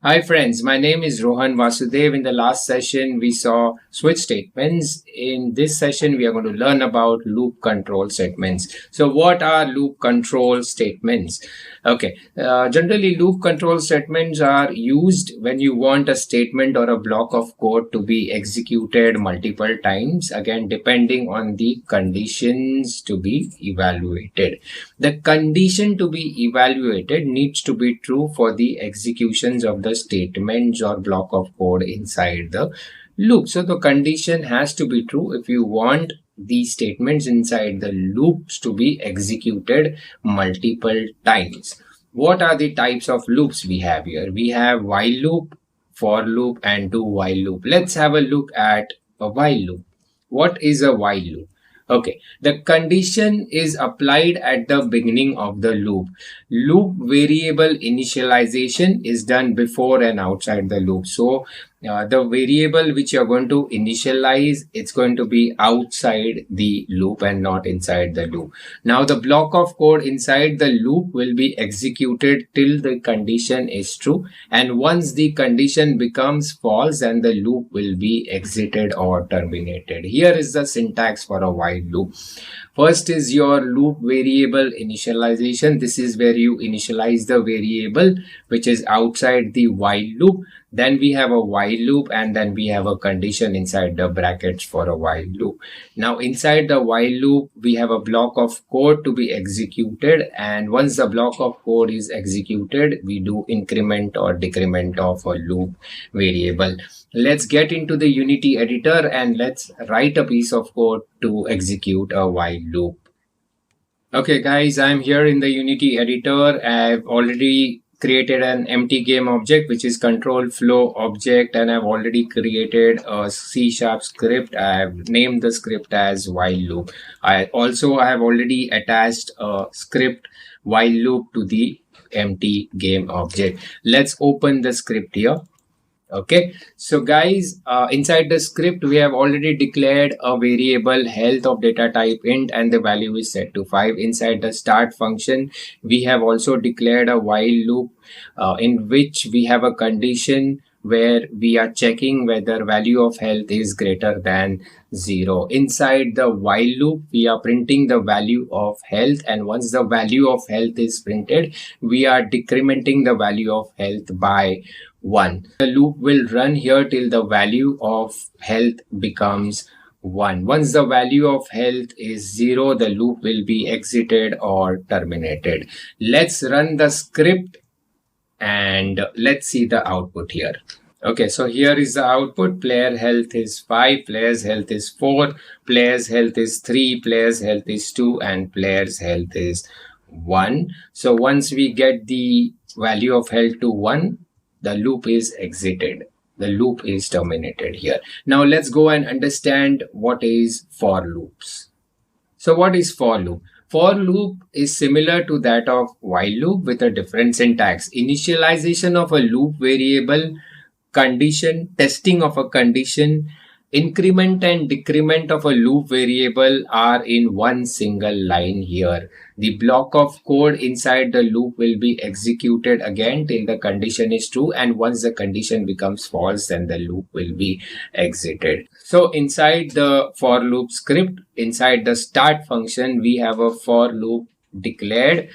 Hi friends, my name is Rohan Vasudev. In the last session, we saw switch statements. In this session, we are going to learn about loop control statements. So what are loop control statements? Okay, generally loop control statements are used when you want a statement or a block of code to be executed multiple times, again, depending on the conditions to be evaluated. The condition to be evaluated needs to be true for the executions of the statements or block of code inside the loop. So the condition has to be true if you want these statements inside the loops to be executed multiple times. What are the types of loops we have here? We have while loop, for loop, and do while loop. Let's have a look at a while loop. What is a while loop? Okay, the condition is applied at the beginning of the loop. Loop variable initialization is done before and outside the loop. So the variable which you're going to initialize, it's going to be outside the loop and not inside the loop. Now the block of code inside the loop will be executed till the condition is true, and once the condition becomes false, then the loop will be exited or terminated. Here is the syntax for a while loop. First is your loop variable initialization. This is where you initialize the variable which is outside the while loop. Then we have a while loop, and then we have a condition inside the brackets for a while loop. Now inside the while loop, we have a block of code to be executed, and once the block of code is executed, we do increment or decrement of a loop variable. Let's get into the Unity editor and let's write a piece of code to execute a while loop. Okay guys, I'm here in the Unity editor. I've already created an empty game object which is control flow object, and I've already created a C# script. I've named the script as while loop. I have already attached a script while loop to the empty game object. Let's open the script here. Okay, so guys, inside the script we have already declared a variable health of data type int, and the value is set to 5. Inside the start function we have also declared a while loop in which we have a condition where we are checking whether value of health is greater than 0. Inside the while loop we are printing the value of health, and once the value of health is printed, we are decrementing the value of health by 1. The loop will run here till the value of health becomes 1. Once the value of health is 0, the loop will be exited or terminated. Let's run the script and let's see the output here. Okay, so here is the output. Player health is 5, player's health is 4, player's health is 3, player's health is 2, and player's health is 1. So once we get the value of health to 1, the loop is exited. The loop is terminated here. Now let's go and understand what is for loops. So what is for loop? For loop is similar to that of while loop with a different syntax. Initialization of a loop variable, condition, testing of a condition, increment and decrement of a loop variable are in one single line here. The block of code inside the loop will be executed again till the condition is true, and once the condition becomes false, then the loop will be exited. So inside the for loop script, inside the start function, we have a for loop declared.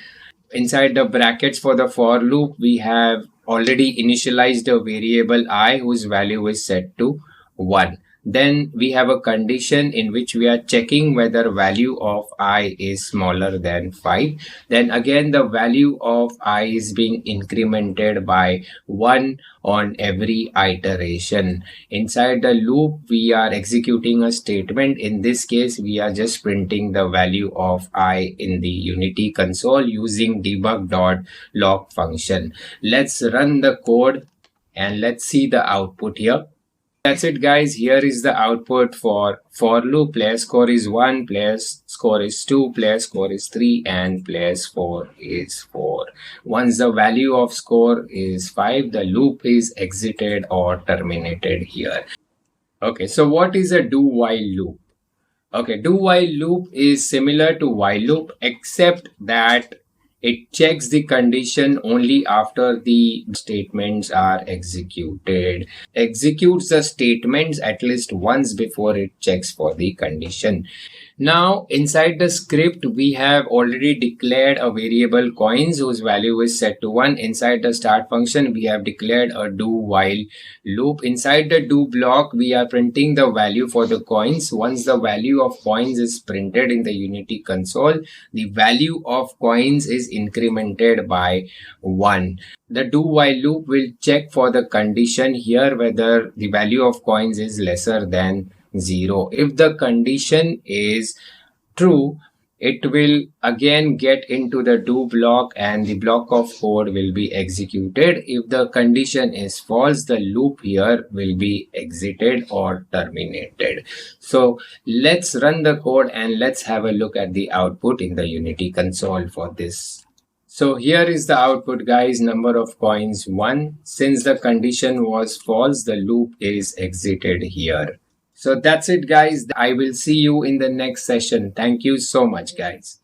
Inside the brackets for the for loop, we have already initialized a variable I whose value is set to 1. Then we have a condition in which we are checking whether value of I is smaller than 5. Then again the value of I is being incremented by 1 on every iteration. Inside the loop we are executing a statement. In this case we are just printing the value of I in the Unity console using debug.log function. Let's run the code and let's see the output here. That's it guys, here is the output for loop. Player score is 1, player score is 2, player score is 3, and player score is 4. Once the value of score is 5, the loop is exited or terminated here. Okay, so what is a do while loop? Okay, do while loop is similar to while loop except that it checks the condition only after the statements are executed. Executes the statements at least once before it checks for the condition. Now, inside the script, we have already declared a variable coins whose value is set to 1. Inside the start function, we have declared a do while loop. Inside the do block, we are printing the value for the coins. Once the value of coins is printed in the Unity console, the value of coins is incremented by 1. The do while loop will check for the condition here whether the value of coins is lesser than 0. If the condition is true, it will again get into the do block and the block of code will be executed. If the condition is false, the loop here will be exited or terminated. So let's run the code and let's have a look at the output in the Unity console for this. So here is the output, guys. Number of coins 1. Since the condition was false, the loop is exited here. So that's it, guys. I will see you in the next session. Thank you so much, guys.